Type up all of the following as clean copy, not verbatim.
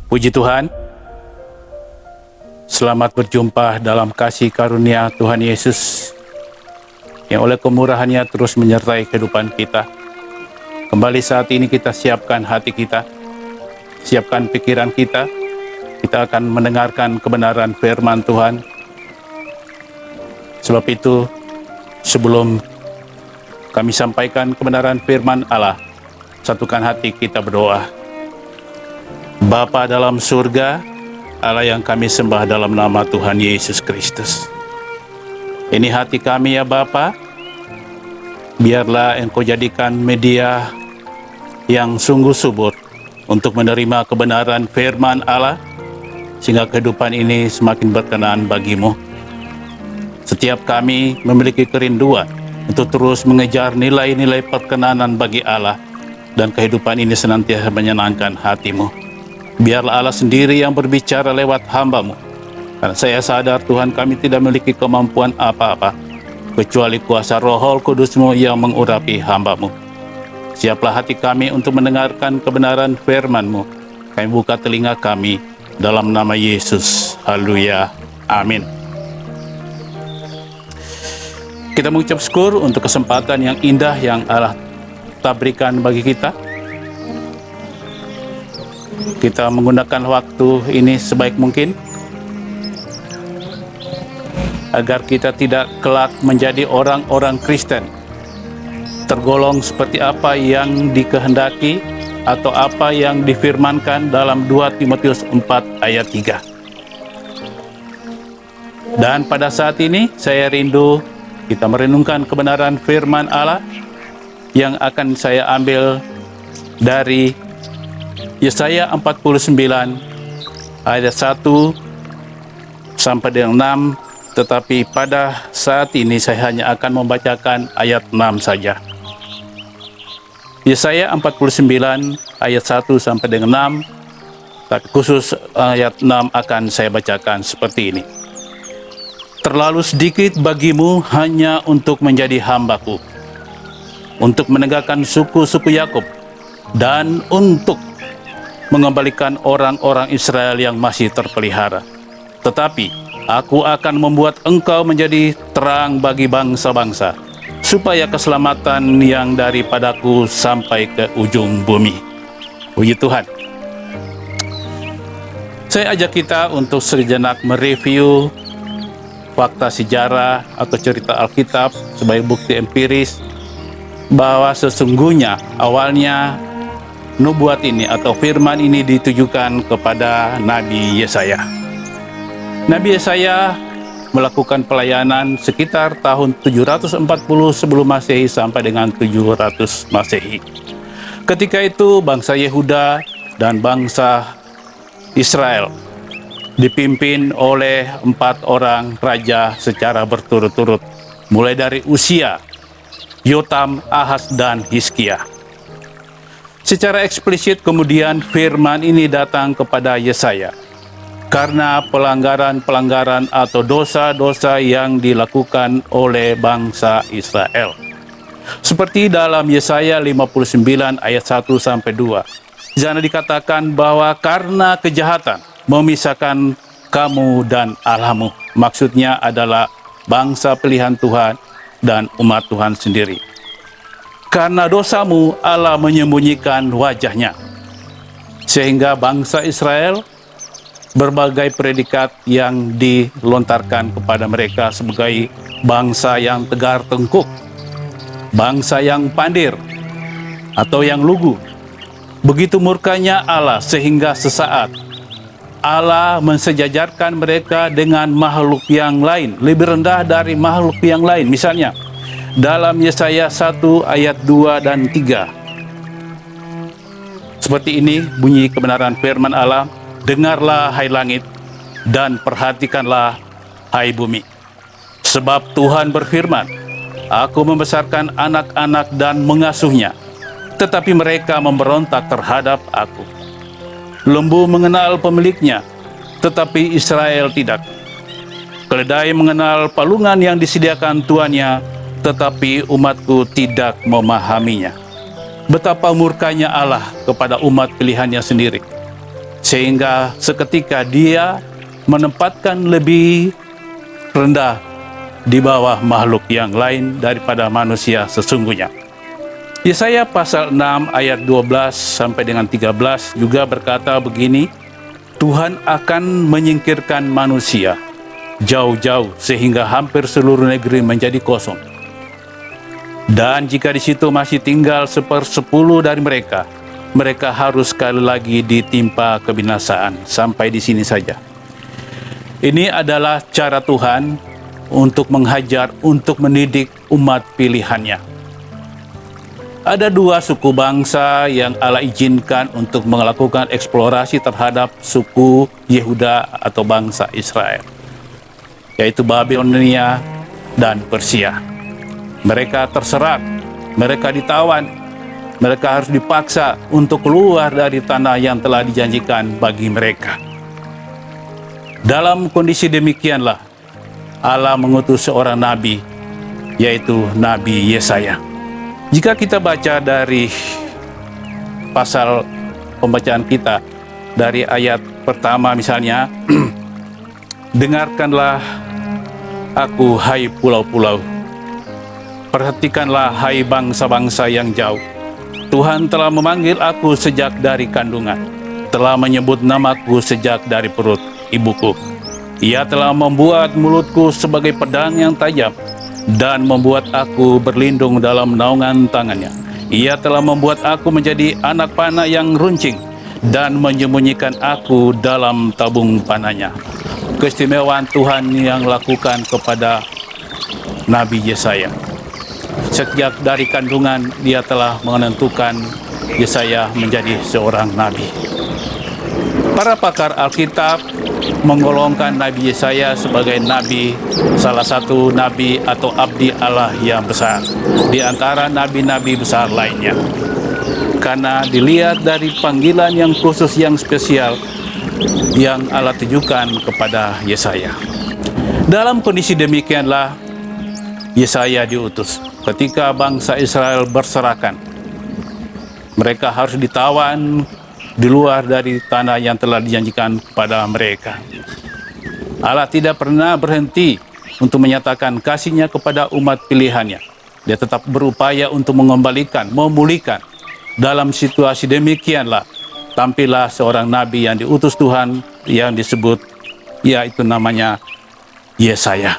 Puji Tuhan, selamat berjumpa dalam kasih karunia Tuhan Yesus yang oleh kemurahan-Nya terus menyertai kehidupan kita. Kembali saat ini kita siapkan hati kita, siapkan pikiran kita. Kita akan mendengarkan kebenaran firman Tuhan. Sebab itu, sebelum kami sampaikan kebenaran firman Allah, satukan hati kita berdoa. Bapa dalam surga, Allah yang kami sembah dalam nama Tuhan Yesus Kristus. Ini hati kami ya Bapa, biarlah Engkau jadikan media yang sungguh subur untuk menerima kebenaran firman Allah, sehingga kehidupan ini semakin berkenan bagimu. Setiap kami memiliki kerinduan untuk terus mengejar nilai-nilai perkenanan bagi Allah, dan kehidupan ini senantiasa menyenangkan hatimu. Biarlah Allah sendiri yang berbicara lewat hamba-Mu. Karena saya sadar Tuhan, kami tidak memiliki kemampuan apa-apa kecuali kuasa Roh Kudus-Mu yang mengurapi hamba-Mu. Siaplah hati kami untuk mendengarkan kebenaran firman-Mu. Kami buka telinga kami dalam nama Yesus. Haleluya. Amin. Kita mengucap syukur untuk kesempatan yang indah yang Allah berikan bagi kita. Kita menggunakan waktu ini sebaik mungkin agar kita tidak kelak menjadi orang-orang Kristen tergolong seperti apa yang dikehendaki atau apa yang difirmankan dalam 2 Timotius 4 ayat 3. Dan pada saat ini saya rindu kita merenungkan kebenaran firman Allah yang akan saya ambil dari Yesaya 49 ayat 1 sampai dengan 6, tetapi pada saat ini saya hanya akan membacakan ayat 6 saja. Yesaya 49 ayat 1 sampai dengan 6, tapi khusus ayat 6 akan saya bacakan seperti ini. Terlalu sedikit bagimu hanya untuk menjadi hambaku, untuk menegakkan suku-suku Yakub, dan untuk mengembalikan orang-orang Israel yang masih terpelihara. Tetapi aku akan membuat engkau menjadi terang bagi bangsa-bangsa, supaya keselamatan yang daripadaku sampai ke ujung bumi. Puji Tuhan. Saya ajak kita untuk sejenak mereview fakta sejarah atau cerita Alkitab sebagai bukti empiris bahwa sesungguhnya awalnya nubuat ini atau firman ini ditujukan kepada Nabi Yesaya. Nabi Yesaya melakukan pelayanan sekitar tahun 740 sebelum Masehi sampai dengan 700 Masehi. Ketika itu bangsa Yehuda dan bangsa Israel dipimpin oleh 4 orang raja secara berturut-turut, mulai dari Uzia, Yotam, Ahaz, dan Hizkia. Secara eksplisit kemudian firman ini datang kepada Yesaya karena pelanggaran-pelanggaran atau dosa-dosa yang dilakukan oleh bangsa Israel. Seperti dalam Yesaya 59 ayat 1 sampai 2. Di sana dikatakan bahwa karena kejahatan memisahkan kamu dan Allahmu. Maksudnya adalah bangsa pilihan Tuhan dan umat Tuhan sendiri. Karena dosamu Allah menyembunyikan wajahnya, sehingga bangsa Israel berbagai predikat yang dilontarkan kepada mereka sebagai bangsa yang tegar tengkuk, bangsa yang pandir atau yang lugu. Begitu murkanya Allah sehingga sesaat Allah mensejajarkan mereka dengan makhluk yang lain, lebih rendah dari makhluk yang lain. Misalnya dalam Yesaya 1 ayat 2 dan 3. Seperti ini bunyi kebenaran firman Allah, dengarlah hai langit dan perhatikanlah hai bumi. Sebab Tuhan berfirman, aku membesarkan anak-anak dan mengasuhnya, tetapi mereka memberontak terhadap aku. Lembu mengenal pemiliknya, tetapi Israel tidak. Keledai mengenal palungan yang disediakan tuannya, tetapi umatku tidak memahaminya. Betapa murkanya Allah kepada umat pilihannya sendiri, sehingga seketika dia menempatkan lebih rendah di bawah makhluk yang lain daripada manusia sesungguhnya. Yesaya pasal 6 ayat 12 sampai dengan 13 juga berkata begini, Tuhan akan menyingkirkan manusia jauh-jauh sehingga hampir seluruh negeri menjadi kosong. Dan jika di situ masih tinggal 1/10 dari mereka, mereka harus sekali lagi ditimpa kebinasaan. Sampai di sini saja. Ini adalah cara Tuhan untuk menghajar, untuk mendidik umat pilihannya. Ada dua suku bangsa yang Allah izinkan untuk melakukan eksplorasi terhadap suku Yehuda atau bangsa Israel, yaitu Babilonia dan Persia. Mereka terserak, mereka ditawan, mereka harus dipaksa untuk keluar dari tanah yang telah dijanjikan bagi mereka. Dalam kondisi demikianlah Allah mengutus seorang nabi, yaitu Nabi Yesaya. Jika kita baca dari pasal pembacaan kita, dari ayat pertama misalnya, dengarkanlah aku hai pulau-pulau, perhatikanlah hai bangsa-bangsa yang jauh. Tuhan telah memanggil aku sejak dari kandungan, telah menyebut namaku sejak dari perut ibuku. Ia telah membuat mulutku sebagai pedang yang tajam, dan membuat aku berlindung dalam naungan tangannya. Ia telah membuat aku menjadi anak panah yang runcing, dan menyembunyikan aku dalam tabung panahnya. Keistimewaan Tuhan yang lakukan kepada Nabi Yesaya. Sejak dari kandungan dia telah menentukan Yesaya menjadi seorang nabi. Para pakar Alkitab menggolongkan Nabi Yesaya sebagai nabi, salah satu nabi atau abdi Allah yang besar di antara nabi-nabi besar lainnya, karena dilihat dari panggilan yang khusus, yang spesial yang Allah tujukan kepada Yesaya. Dalam kondisi demikianlah Yesaya diutus ketika bangsa Israel berserakan. Mereka harus ditawan di luar dari tanah yang telah dijanjikan kepada mereka. Allah tidak pernah berhenti untuk menyatakan kasih-Nya kepada umat pilihannya. Dia tetap berupaya untuk mengembalikan, memulihkan. Dalam situasi demikianlah tampillah seorang nabi yang diutus Tuhan, yang disebut, yaitu namanya Yesaya.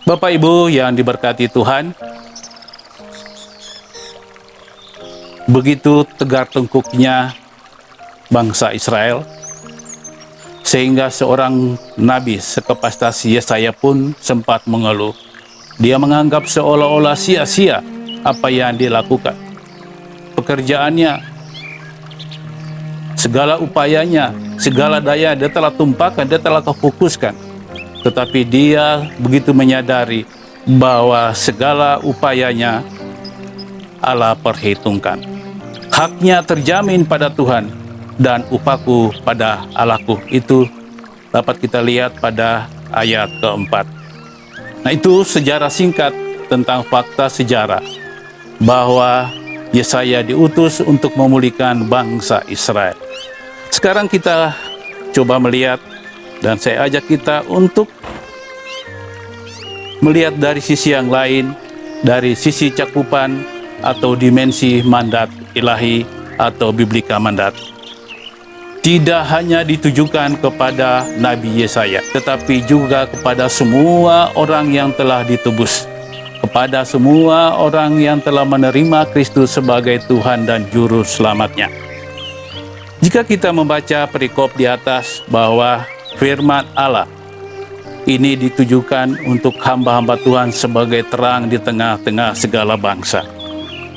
Bapak Ibu yang diberkati Tuhan, begitu tegar tengkuknya bangsa Israel, sehingga seorang nabi sekapasitas Yesaya pun sempat mengeluh. Dia menganggap seolah-olah sia-sia apa yang dilakukan. Pekerjaannya, segala upayanya, segala daya dia telah tumpahkan, dia telah fokuskan. Tetapi dia begitu menyadari bahwa segala upayanya Allah perhitungkan. Haknya terjamin pada Tuhan, dan upahku pada Allahku. Itu dapat kita lihat pada ayat keempat. Nah, itu sejarah singkat tentang fakta sejarah bahwa Yesaya diutus untuk memulihkan bangsa Israel. Sekarang kita coba melihat, dan saya ajak kita untuk melihat dari sisi yang lain, dari sisi cakupan atau dimensi mandat ilahi atau biblika mandat. Tidak hanya ditujukan kepada Nabi Yesaya, tetapi juga kepada semua orang yang telah ditebus, kepada semua orang yang telah menerima Kristus sebagai Tuhan dan Juru Selamatnya. Jika kita membaca perikop di atas bahwa firman Allah ini ditujukan untuk hamba-hamba Tuhan sebagai terang di tengah-tengah segala bangsa.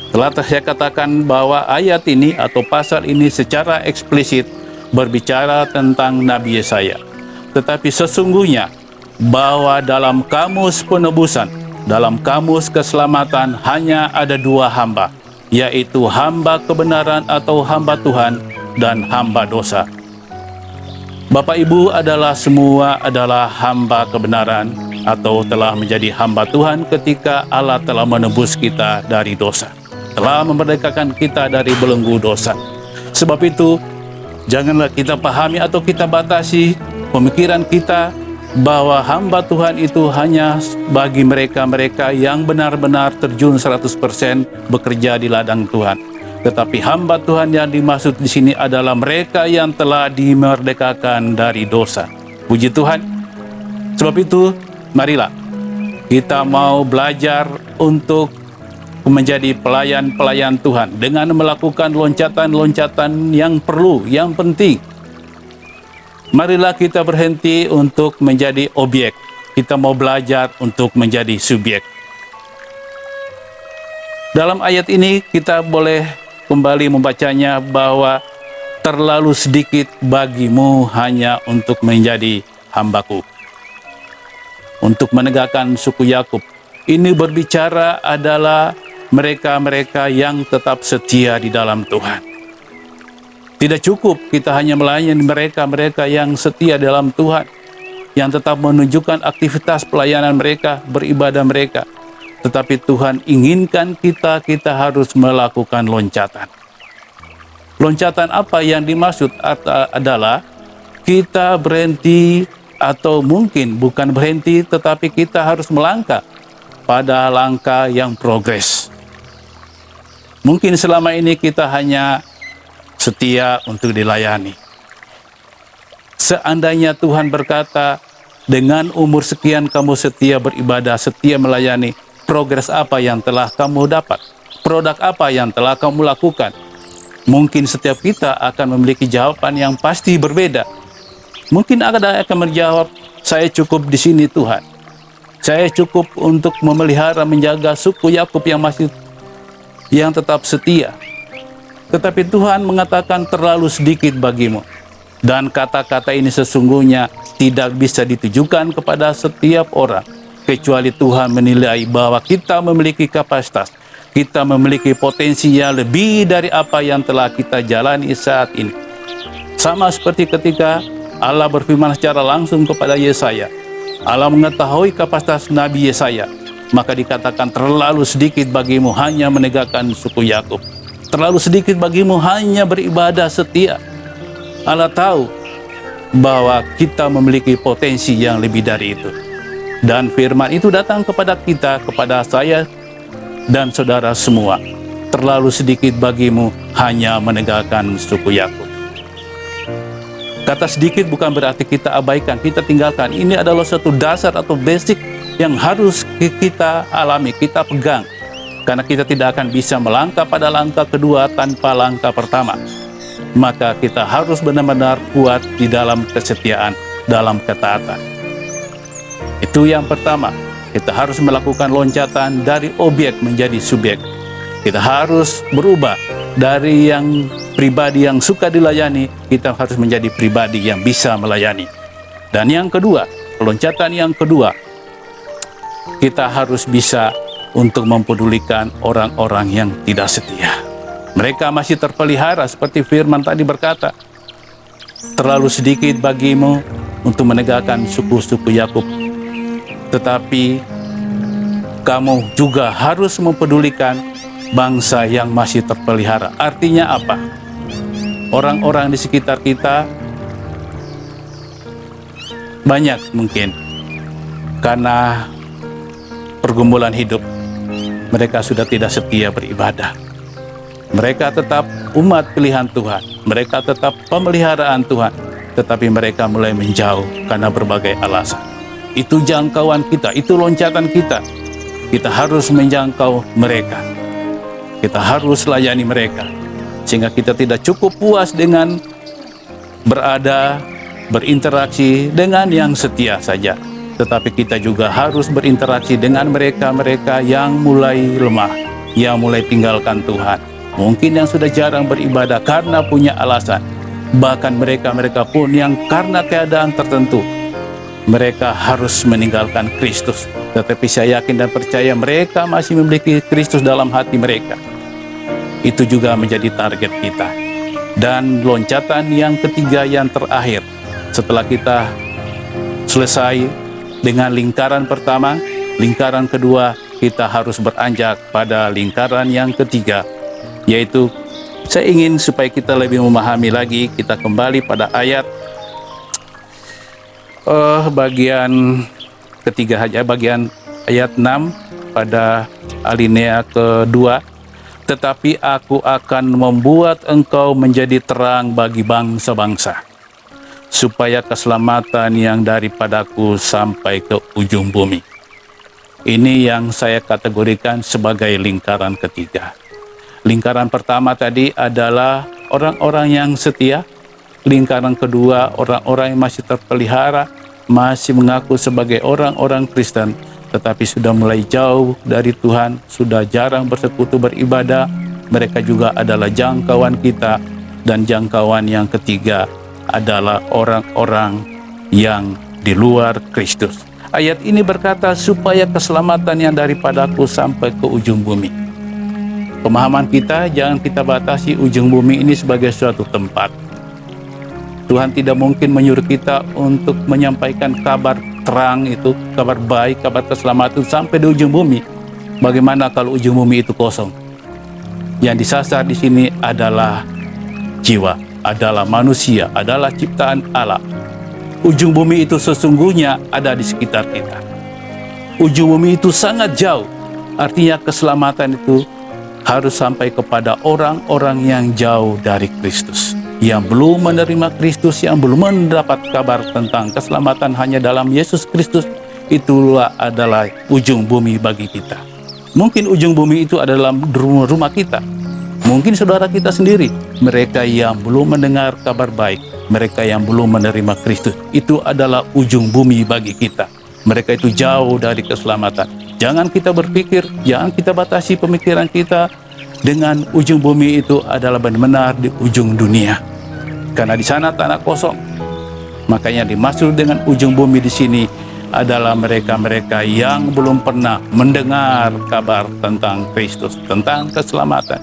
Telah saya katakan bahwa ayat ini atau pasal ini secara eksplisit berbicara tentang Nabi Yesaya. Tetapi sesungguhnya bahwa dalam kamus penebusan, dalam kamus keselamatan hanya ada dua hamba, yaitu hamba kebenaran atau hamba Tuhan dan hamba dosa. Bapak Ibu semua adalah hamba kebenaran atau telah menjadi hamba Tuhan ketika Allah telah menebus kita dari dosa, telah memerdekakan kita dari belenggu dosa. Sebab itu Janganlah kita pahami atau kita batasi pemikiran kita bahwa hamba Tuhan itu hanya bagi mereka-mereka yang benar-benar terjun 100% bekerja di ladang Tuhan. Tetapi hamba Tuhan yang dimaksud di sini adalah mereka yang telah dimerdekakan dari dosa. Puji Tuhan. Sebab itu, marilah kita mau belajar untuk menjadi pelayan-pelayan Tuhan dengan melakukan loncatan-loncatan yang perlu, yang penting. Marilah kita berhenti untuk menjadi objek. Kita mau belajar untuk menjadi subjek. Dalam ayat ini kita boleh kembali membacanya bahwa terlalu sedikit bagimu hanya untuk menjadi hambaku. Untuk menegakkan suku Yakub. Ini berbicara adalah mereka-mereka yang tetap setia di dalam Tuhan. Tidak cukup kita hanya melayani mereka-mereka yang setia dalam Tuhan, yang tetap menunjukkan aktivitas pelayanan mereka, beribadah mereka. Tetapi Tuhan inginkan kita harus melakukan loncatan. Loncatan apa yang dimaksud adalah kita berhenti, atau mungkin bukan berhenti, tetapi kita harus melangkah pada langkah yang progres. Mungkin selama ini kita hanya setia untuk dilayani. Seandainya Tuhan berkata, dengan umur sekian kamu setia beribadah, setia melayani, progres apa yang telah kamu dapat? Produk apa yang telah kamu lakukan? Mungkin setiap kita akan memiliki jawaban yang pasti berbeda. Mungkin ada akan menjawab, saya cukup di sini Tuhan. Saya cukup untuk memelihara, menjaga suku Yakub yang tetap setia. Tetapi Tuhan mengatakan terlalu sedikit bagimu. Dan kata-kata ini sesungguhnya tidak bisa ditujukan kepada setiap orang. Kecuali Tuhan menilai bahwa kita memiliki kapasitas. Kita memiliki potensi yang lebih dari apa yang telah kita jalani saat ini. Sama seperti ketika Allah berfirman secara langsung kepada Yesaya. Allah mengetahui kapasitas Nabi Yesaya. Maka dikatakan terlalu sedikit bagimu hanya menegakkan suku Yakub. Terlalu sedikit bagimu hanya beribadah setia. Allah tahu bahwa kita memiliki potensi yang lebih dari itu. Dan firman itu datang kepada kita, kepada saya dan saudara semua. Terlalu sedikit bagimu hanya menegakkan suku Yakub. Kata sedikit bukan berarti kita abaikan, kita tinggalkan. Ini adalah suatu dasar atau basic yang harus kita alami, kita pegang. Karena kita tidak akan bisa melangkah pada langkah kedua tanpa langkah pertama. Maka kita harus benar-benar kuat di dalam kesetiaan, dalam ketaatan. Itu yang pertama. Kita harus melakukan loncatan dari objek menjadi subjek. Kita harus berubah dari yang pribadi yang suka dilayani, kita harus menjadi pribadi yang bisa melayani. Dan yang kedua, loncatan yang kedua, kita harus bisa untuk mempedulikan orang-orang yang tidak setia. Mereka masih terpelihara seperti firman tadi berkata, terlalu sedikit bagimu untuk menegakkan suku-suku Yakub. Tetapi kamu juga harus mempedulikan bangsa yang masih terpelihara. Artinya apa? Orang-orang di sekitar kita banyak mungkin karena pergumulan hidup mereka sudah tidak setia beribadah. Mereka tetap umat pilihan Tuhan, mereka tetap pemeliharaan Tuhan, tetapi mereka mulai menjauh karena berbagai alasan. Itu jangkauan kita, itu loncatan kita. Kita harus menjangkau mereka. Kita harus layani mereka. Sehingga kita tidak cukup puas dengan berada, berinteraksi dengan yang setia saja. Tetapi kita juga harus berinteraksi dengan mereka-mereka yang mulai lemah, yang mulai tinggalkan Tuhan. Mungkin yang sudah jarang beribadah karena punya alasan. Bahkan mereka-mereka pun yang karena keadaan tertentu, mereka harus meninggalkan Kristus. Tetapi saya yakin dan percaya mereka masih memiliki Kristus dalam hati mereka. Itu juga menjadi target kita. Dan loncatan yang ketiga yang terakhir, setelah kita selesai dengan lingkaran pertama, lingkaran kedua, kita harus beranjak pada lingkaran yang ketiga, yaitu Saya ingin supaya kita lebih memahami lagi, kita kembali pada ayat bagian ketiga saja, bagian ayat 6 pada alinea kedua. Tetapi aku akan membuat engkau menjadi terang bagi bangsa-bangsa, supaya keselamatan yang daripadaku sampai ke ujung bumi. Ini yang saya kategorikan sebagai lingkaran ketiga. Lingkaran pertama tadi adalah orang-orang yang setia. Lingkaran kedua, orang-orang yang masih terpelihara, masih mengaku sebagai orang-orang Kristen, tetapi sudah mulai jauh dari Tuhan, sudah jarang bersekutu beribadah. Mereka juga adalah jangkauan kita. Dan jangkauan yang ketiga adalah orang-orang yang di luar Kristus. Ayat ini berkata, supaya keselamatan yang daripadaku sampai ke ujung bumi. Pemahaman kita, jangan kita batasi ujung bumi ini sebagai suatu tempat. Tuhan tidak mungkin menyuruh kita untuk menyampaikan kabar terang itu, kabar baik, kabar keselamatan sampai di ujung bumi. Bagaimana kalau ujung bumi itu kosong? Yang disasar di sini adalah jiwa, adalah manusia, adalah ciptaan Allah. Ujung bumi itu sesungguhnya ada di sekitar kita. Ujung bumi itu sangat jauh. Artinya keselamatan itu harus sampai kepada orang-orang yang jauh dari Kristus, yang belum menerima Kristus, yang belum mendapat kabar tentang keselamatan hanya dalam Yesus Kristus. Itulah adalah ujung bumi bagi kita. Mungkin ujung bumi itu adalah rumah kita, mungkin saudara kita sendiri. Mereka yang belum mendengar kabar baik, mereka yang belum menerima Kristus, itu adalah ujung bumi bagi kita. Mereka itu jauh dari keselamatan. Jangan kita berpikir, jangan kita batasi pemikiran kita dengan ujung bumi itu adalah benar-benar di ujung dunia. Karena di sana tanah kosong. Makanya dimaksud dengan ujung bumi di sini adalah mereka-mereka yang belum pernah mendengar kabar tentang Kristus, tentang keselamatan.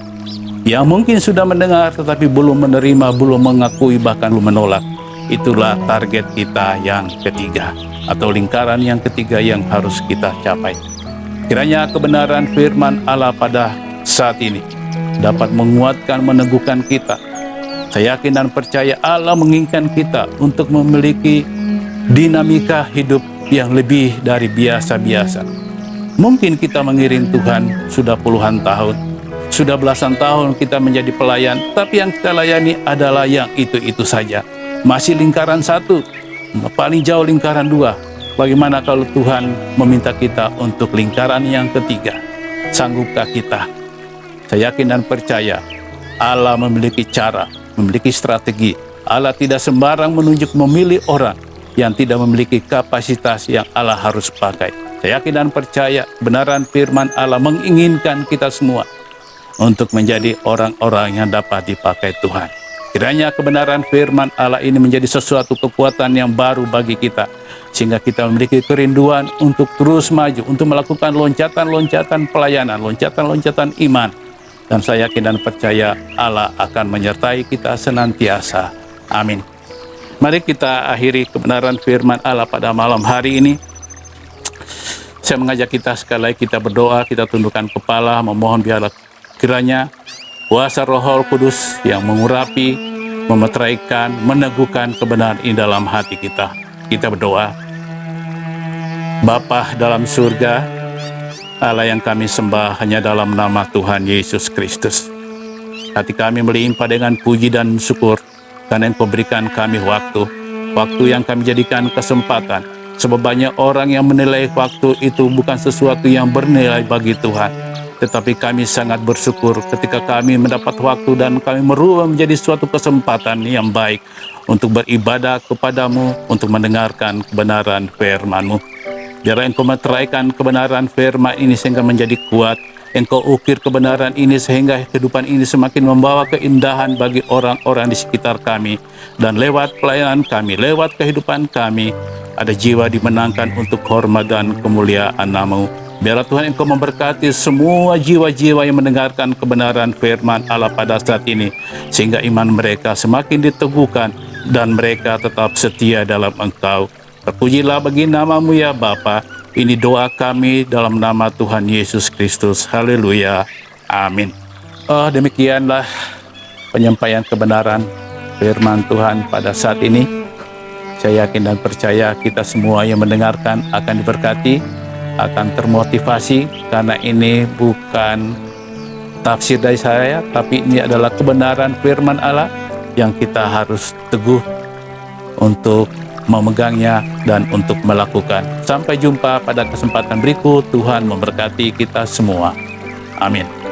Yang mungkin sudah mendengar tetapi belum menerima, belum mengakui, bahkan belum menolak. Itulah target kita yang ketiga, atau lingkaran yang ketiga yang harus kita capai. Kiranya kebenaran firman Allah pada saat ini dapat menguatkan, meneguhkan kita. Saya yakin dan percaya Allah menginginkan kita untuk memiliki dinamika hidup yang lebih dari biasa-biasa. Mungkin kita mengiring Tuhan sudah puluhan tahun, sudah belasan tahun kita menjadi pelayan, tapi yang kita layani adalah yang itu-itu saja. Masih lingkaran satu, paling jauh lingkaran dua. Bagaimana kalau Tuhan meminta kita untuk lingkaran yang ketiga? Sanggupkah kita? Saya yakin dan percaya Allah memiliki cara, memiliki strategi. Allah tidak sembarang menunjuk memilih orang yang tidak memiliki kapasitas yang Allah harus pakai. Saya yakin dan percaya benaran firman Allah menginginkan kita semua untuk menjadi orang-orang yang dapat dipakai Tuhan. Kiranya kebenaran firman Allah ini menjadi sesuatu kekuatan yang baru bagi kita, sehingga kita memiliki kerinduan untuk terus maju, untuk melakukan loncatan-loncatan pelayanan, loncatan-loncatan iman. Dan saya yakin dan percaya Allah akan menyertai kita senantiasa. Amin. Mari kita akhiri kebenaran firman Allah pada malam hari ini. Saya mengajak kita sekali lagi kita berdoa, kita tundukkan kepala, memohon biarlah kiranya kuasa Roh Kudus yang mengurapi, memeteraikan, meneguhkan kebenaran ini dalam hati kita. Kita berdoa. Bapa dalam surga, Allah yang kami sembah hanya dalam nama Tuhan Yesus Kristus. Hati kami melimpah dengan puji dan syukur karena Engkau berikan kami waktu yang kami jadikan kesempatan. Sebab banyak orang yang menilai waktu itu bukan sesuatu yang bernilai bagi Tuhan. Tetapi kami sangat bersyukur ketika kami mendapat waktu dan kami merubah menjadi suatu kesempatan yang baik untuk beribadah kepadamu, untuk mendengarkan kebenaran firman-Mu. Biarlah Engkau meteraikan kebenaran firman ini sehingga menjadi kuat. Engkau ukir kebenaran ini sehingga kehidupan ini semakin membawa keindahan bagi orang-orang di sekitar kami. Dan lewat pelayanan kami, lewat kehidupan kami, ada jiwa dimenangkan untuk hormat dan kemuliaan nama-Mu. Biarlah Tuhan Engkau memberkati semua jiwa-jiwa yang mendengarkan kebenaran firman Allah pada saat ini, sehingga iman mereka semakin diteguhkan dan mereka tetap setia dalam Engkau. Terpujilah bagi nama-Mu ya Bapa. Ini doa kami dalam nama Tuhan Yesus Kristus. Haleluya. Amin. Demikianlah penyampaian kebenaran firman Tuhan pada saat ini. Saya yakin dan percaya kita semua yang mendengarkan akan diberkati, akan termotivasi, karena ini bukan tafsir dari saya, tapi ini adalah kebenaran firman Allah yang kita harus teguh untuk memegangnya dan untuk melakukan. Sampai jumpa pada kesempatan berikut. Tuhan memberkati kita semua. Amin.